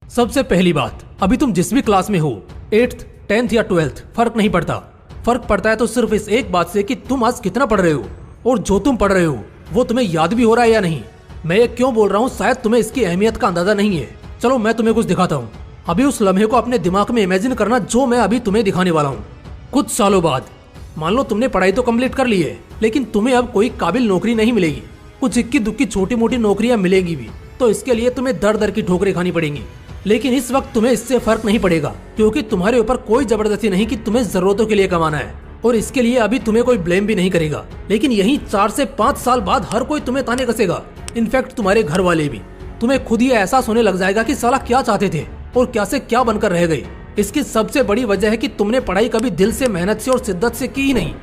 सबसे पहली बात, अभी तुम जिस भी क्लास में हो, 8th, 10th या 12th, फर्क नहीं पड़ता। फर्क पड़ता है तो सिर्फ इस एक बात से कि तुम आज कितना पढ़ रहे हो और जो तुम पढ़ रहे हो वो तुम्हें याद भी हो रहा है या नहीं। मैं ये क्यों बोल रहा हूँ, शायद तुम्हें इसकी अहमियत का अंदाजा नहीं है। चलो मैं तुम्हें कुछ दिखाता हूँ। अभी उस लम्हे को अपने दिमाग में इमेजिन करना जो मैं अभी तुम्हें दिखाने वाला हूँ। कुछ सालों बाद मान लो तुमने पढ़ाई तो कंप्लीट कर ली है, लेकिन तुम्हें अब कोई काबिल नौकरी नहीं मिलेगी। कुछ इक्की दुक्की छोटी मोटी नौकरियां मिलेंगी भी, तो इसके लिए तुम्हें दर दर की ठोकरें खानी पड़ेंगी। लेकिन इस वक्त तुम्हें इससे फर्क नहीं पड़ेगा, क्योंकि तुम्हारे ऊपर कोई जबरदस्ती नहीं कि तुम्हें जरूरतों के लिए कमाना है, और इसके लिए अभी तुम्हें कोई ब्लेम भी नहीं करेगा। लेकिन यही 4 से 5 साल बाद हर कोई तुम्हें ताने कसेगा। इनफैक्ट तुम्हारे घर वाले भी। तुम्हें खुद ही एहसास होने लग जाएगा कि साला क्या चाहते थे और क्या से क्या बनकर रह गए। इसकी सबसे बड़ी वजह है कि तुमने पढ़ाई कभी दिल से, मेहनत से और शिद्दत से की ही नहीं।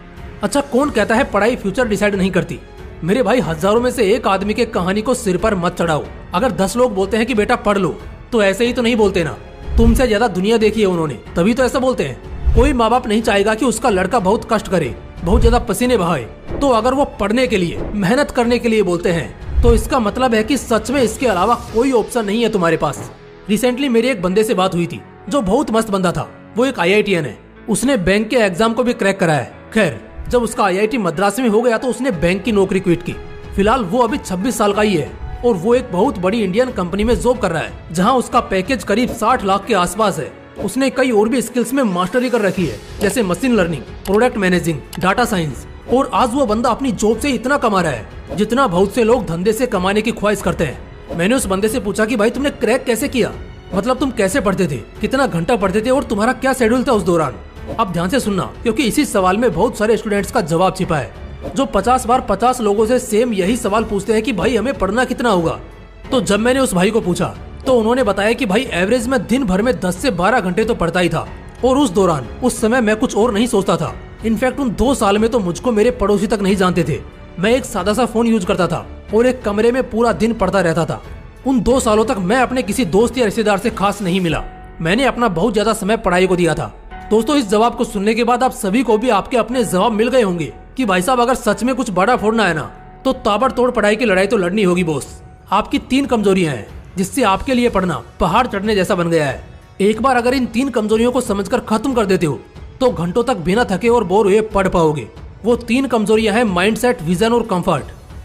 अच्छा, कौन कहता है पढ़ाई फ्यूचर डिसाइड नहीं करती? मेरे भाई, हजारों में से एक आदमी के कहानी को सिर पर मत चढ़ाओ। अगर 10 लोग बोलते हैं कि बेटा पढ़ लो, तो ऐसे ही तो नहीं बोलते ना। तुमसे ज्यादा दुनिया देखी है उन्होंने, तभी तो ऐसा बोलते हैं। कोई माँ बाप नहीं चाहेगा कि उसका लड़का बहुत कष्ट करे, बहुत ज्यादा पसीने बहाए। तो अगर वो पढ़ने के लिए, मेहनत करने के लिए बोलते हैं, तो इसका मतलब है कि सच में इसके अलावा कोई ऑप्शन नहीं है तुम्हारे पास। रिसेंटली मेरी एक बंदे से बात हुई थी जो बहुत मस्त बंदा था। वो एक IITian है। उसने बैंक के एग्जाम को भी क्रैक करा है। खैर, जब उसका IIT मद्रास में हो गया तो उसने बैंक की नौकरी क्विट की। फिलहाल वो अभी 26 साल का ही है और वो एक बहुत बड़ी इंडियन कंपनी में जॉब कर रहा है, जहां उसका पैकेज करीब 60 लाख के आसपास है। उसने कई और भी स्किल्स में मास्टरी कर रखी है, जैसे machine learning, product managing, data science. और आज वो बंदा अपनी जॉब से इतना कमा रहा है जितना बहुत से लोग धंधे से कमाने की ख्वाहिश करते हैं। मैंने उस बंदे से पूछा कि भाई तुमने क्रैक कैसे किया, मतलब तुम कैसे पढ़ते थे, कितना घंटा पढ़ते थे और तुम्हारा क्या शेड्यूल था उस दौरान। अब ध्यान से सुनना, क्योंकि इसी सवाल में बहुत सारे स्टूडेंट्स का जवाब छिपा है, जो 50 बार 50 लोगों से सेम यही सवाल पूछते हैं कि भाई हमें पढ़ना कितना होगा। तो जब मैंने उस भाई को पूछा तो उन्होंने बताया कि भाई एवरेज में दिन भर में 10 से 12 घंटे तो पढ़ता ही था, और उस दौरान उस समय मैं कुछ और नहीं सोचता था। इनफैक्ट उन 2 साल में तो मुझको मेरे पड़ोसी तक नहीं जानते थे। मैं एक सादा सा फोन यूज करता था और एक कमरे में पूरा दिन पढ़ता रहता था। उन 2 सालों तक मैं अपने किसी दोस्त या रिश्तेदार से खास नहीं मिला। मैंने अपना बहुत ज्यादा समय पढ़ाई को दिया था। दोस्तों, इस जवाब को सुनने के बाद आप सभी को भी आपके अपने जवाब मिल गए होंगे कि भाई साहब अगर सच में कुछ बड़ा फोड़ना है ना, तो ताबड़तोड़ पढ़ाई की लड़ाई तो लड़नी होगी बॉस। आपकी 3 कमजोरियां हैं जिससे आपके लिए पढ़ना पहाड़ चढ़ने जैसा बन गया है। एक बार अगर इन 3 कमजोरियों को समझकर खत्म कर देते हो तो घंटों तक बिना थके और बोर हुए पढ़ पाओगे। वो 3 कमजोरियां हैं माइंडसेट, विजन और कंफर्ट।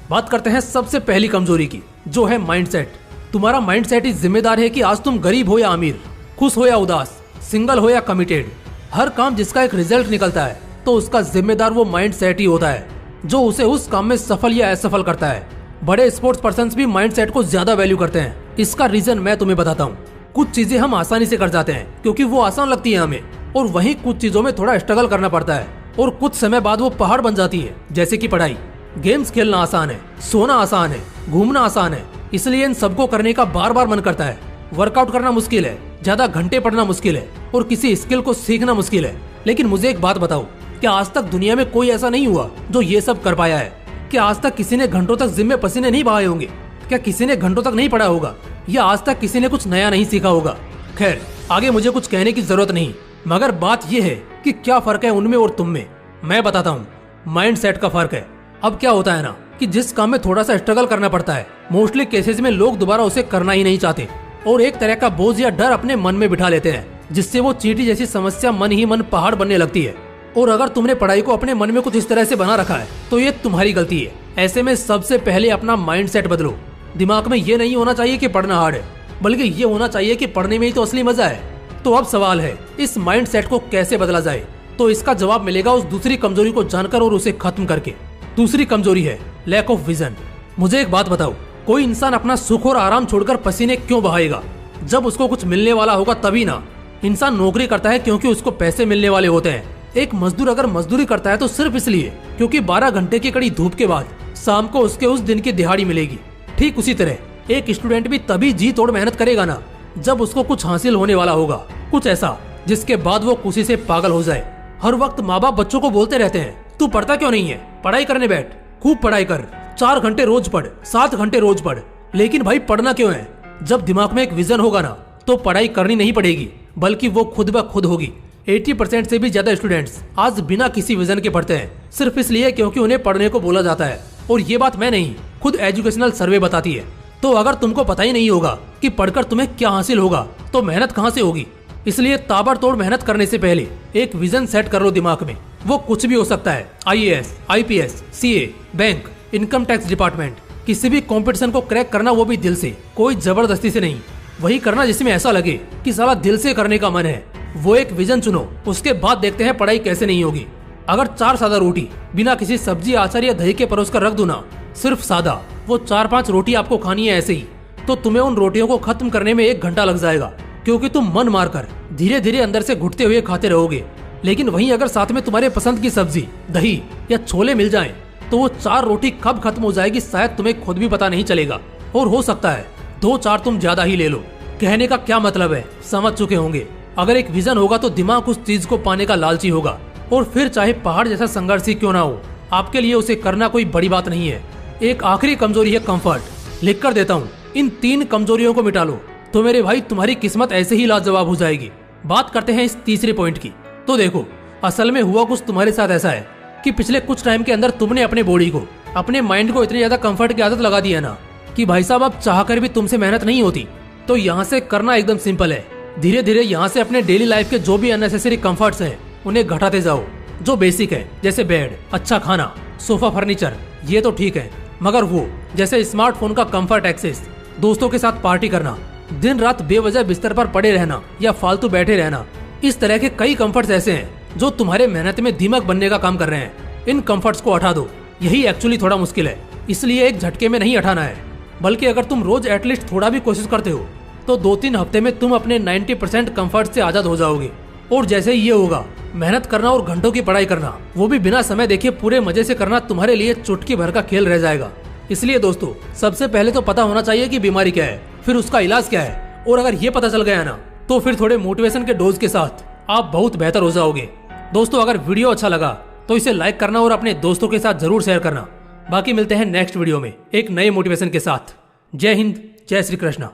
बात करते हैं सबसे पहली कमजोरी की, जो है माइंडसेट। तुम्हारा माइंडसेट ही जिम्मेदार है कि आज तुम गरीब हो या अमीर, खुश हो या उदास, सिंगल हो या कमिटेड। हर काम जिसका एक रिजल्ट निकलता है तो उसका जिम्मेदार वो माइंडसेट ही होता है, जो उसे उस काम में सफल या असफल करता है। बड़े स्पोर्ट्स पर्संस भी माइंडसेट को ज्यादा वैल्यू करते हैं। इसका रीजन मैं तुम्हें बताता हूँ। कुछ चीजें हम आसानी से कर जाते हैं क्योंकि वो आसान लगती है हमें, और वहीं कुछ चीजों में थोड़ा स्ट्रगल करना पड़ता है और कुछ समय बाद वो पहाड़ बन जाती है, जैसे कि पढ़ाई। गेम्स खेलना आसान है, सोना आसान है, घूमना आसान है, इसलिए इन सबको करने का बार बार मन करता है। वर्कआउट करना मुश्किल है, ज्यादा घंटे पढ़ना मुश्किल है, और किसी स्किल को सीखना मुश्किल है। लेकिन मुझे एक बात बताओ, क्या आज तक दुनिया में कोई ऐसा नहीं हुआ जो ये सब कर पाया है? क्या आज तक किसी ने घंटों तक जिम में पसीने नहीं बहाए होंगे? क्या किसी ने घंटों तक नहीं पढ़ा होगा? या आज तक किसी ने कुछ नया नहीं सीखा होगा? खैर, आगे मुझे कुछ कहने की जरूरत नहीं, मगर बात यह है कि क्या फर्क है उनमें और तुम में। मैं बताता हूँ, माइंडसेट का फर्क है। अब क्या होता है ना कि जिस काम में थोड़ा सा स्ट्रगल करना पड़ता है, मोस्टली केसेस में लोग दोबारा उसे करना ही नहीं चाहते और एक तरह का बोझ या डर अपने मन में बिठा लेते हैं, जिससे वो चींटी जैसी समस्या मन ही मन पहाड़ बनने लगती है। और अगर तुमने पढ़ाई को अपने मन में कुछ इस तरह से बना रखा है तो ये तुम्हारी गलती है। ऐसे में सबसे पहले अपना माइंडसेट बदलो। दिमाग में ये नहीं होना चाहिए कि पढ़ना हार्ड है, बल्कि ये होना चाहिए कि पढ़ने में ही तो असली मजा है। तो अब सवाल है, इस माइंडसेट को कैसे बदला जाए? तो इसका जवाब मिलेगा उस दूसरी कमजोरी को जानकर और उसे खत्म करके। दूसरी कमजोरी है लैक ऑफ विजन। मुझे एक बात बताओ, कोई इंसान अपना सुख और आराम छोड़कर पसीने क्यों बहाएगा? जब उसको कुछ मिलने वाला होगा तभी ना। इंसान नौकरी करता है क्योंकि उसको पैसे मिलने वाले होते हैं। एक मजदूर अगर मजदूरी करता है तो सिर्फ इसलिए क्योंकि 12 घंटे की कड़ी धूप के बाद शाम को उसके उस दिन की दिहाड़ी मिलेगी। ठीक उसी तरह एक स्टूडेंट भी तभी जी तोड़ मेहनत करेगा ना जब उसको कुछ हासिल होने वाला होगा, कुछ ऐसा जिसके बाद वो खुशी से पागल हो जाए। हर वक्त माँ बाप बच्चों को बोलते रहते हैं, तू पढ़ता क्यों नहीं है, पढ़ाई करने बैठ, खूब पढ़ाई कर, 4 घंटे रोज पढ़, 7 घंटे रोज पढ़। लेकिन भाई पढ़ना क्यों है? जब दिमाग में एक विजन होगा ना तो पढ़ाई करनी नहीं पड़ेगी, बल्कि वो खुद ब खुद होगी। 80% से भी ज्यादा स्टूडेंट्स आज बिना किसी विजन के पढ़ते हैं, सिर्फ इसलिए क्योंकि उन्हें पढ़ने को बोला जाता है। और ये बात मैं नहीं, खुद एजुकेशनल सर्वे बताती है। तो अगर तुमको पता ही नहीं होगा कि पढ़कर तुम्हें क्या हासिल होगा, तो मेहनत कहाँ से होगी। इसलिए ताबड़तोड़ मेहनत करने से पहले एक विजन सेट कर लो दिमाग में। वो कुछ भी हो सकता है, IAS, IPS, CA, bank, income tax department. किसी भी कंपटीशन को क्रैक करना, वो भी दिल से, कोई जबरदस्ती से नहीं। वही करना जिसमें ऐसा लगे कि साला दिल से करने का मन है। वो एक विजन चुनो, उसके बाद देखते हैं पढ़ाई कैसे नहीं होगी। अगर 4 सादा रोटी बिना किसी सब्जी, अचार या दही के परोस कर रख दूं ना, सिर्फ सादा, वो 4-5 रोटी आपको खानी है ऐसे ही, तो तुम्हें उन रोटियों को खत्म करने में 1 घंटा लग जाएगा, क्योंकि तुम मन मारकर धीरे धीरे अंदर से घुटते हुए खाते रहोगे। लेकिन वहीं अगर साथ में तुम्हारे पसंद की सब्जी, दही या छोले मिल जाएं, तो वो 4 रोटी कब खत्म हो जाएगी शायद तुम्हें खुद भी पता नहीं चलेगा। और हो सकता है 2-4 तुम ज्यादा ही ले लो। कहने का क्या मतलब है, समझ चुके होंगे। अगर एक विजन होगा तो दिमाग उस चीज को पाने का लालची होगा, और फिर चाहे पहाड़ जैसा संघर्ष ही क्यों ना हो, आपके लिए उसे करना कोई बड़ी बात नहीं है। एक आखिरी कमजोरी है कंफर्ट। लिख कर देता हूँ, इन 3 कमजोरियों को मिटा लो तो मेरे भाई तुम्हारी किस्मत ऐसे ही लाजवाब हो जाएगी। बात करते हैं इस तीसरे पॉइंट की। तो देखो, असल में हुआ कुछ तुम्हारे साथ ऐसा है कि पिछले कुछ टाइम के अंदर तुमने अपने बॉडी को, अपने माइंड को इतनी ज्यादा कंफर्ट की आदत लगा दी है ना, कि भाई साहब अब चाहकर भी तुमसे मेहनत नहीं होती। तो यहाँ से करना एकदम सिंपल है। धीरे धीरे यहाँ से अपने डेली लाइफ के जो भी अननेसेसरी कंफर्ट्स हैं उन्हें घटाते जाओ। जो बेसिक है जैसे बेड, अच्छा खाना, सोफा, फर्नीचर, ये तो ठीक है, मगर वो जैसे स्मार्टफोन का कंफर्ट एक्सेस, दोस्तों के साथ पार्टी करना, दिन रात बेवजह बिस्तर पर पड़े रहना या फालतू बैठे रहना, इस तरह के कई कंफर्ट्स ऐसे हैं जो तुम्हारे मेहनत में दीमक बनने का काम कर रहे हैं। इन कंफर्ट्स को हटा दो। यही एक्चुअली थोड़ा मुश्किल है, इसलिए एक झटके में नहीं हटाना है, बल्कि अगर तुम रोज एटलीस्ट थोड़ा भी कोशिश करते हो तो 2-3 हफ्ते में तुम अपने 90% कंफर्ट से आजाद हो जाओगे। और जैसे ही ये होगा, मेहनत करना और घंटों की पढ़ाई करना, वो भी बिना समय देखे पूरे मजे से करना, तुम्हारे लिए चुटकी भर का खेल रह जाएगा। इसलिए दोस्तों, सबसे पहले तो पता होना चाहिए कि बीमारी क्या है, फिर उसका इलाज क्या है। और अगर ये पता चल गया ना, तो फिर थोड़े मोटिवेशन के डोज के साथ आप बहुत बेहतर हो जाओगे। दोस्तों, अगर वीडियो अच्छा लगा तो इसे लाइक करना और अपने दोस्तों के साथ जरूर शेयर करना। बाकी मिलते हैं नेक्स्ट वीडियो में एक नए मोटिवेशन के साथ। जय हिंद, जय श्री कृष्णा।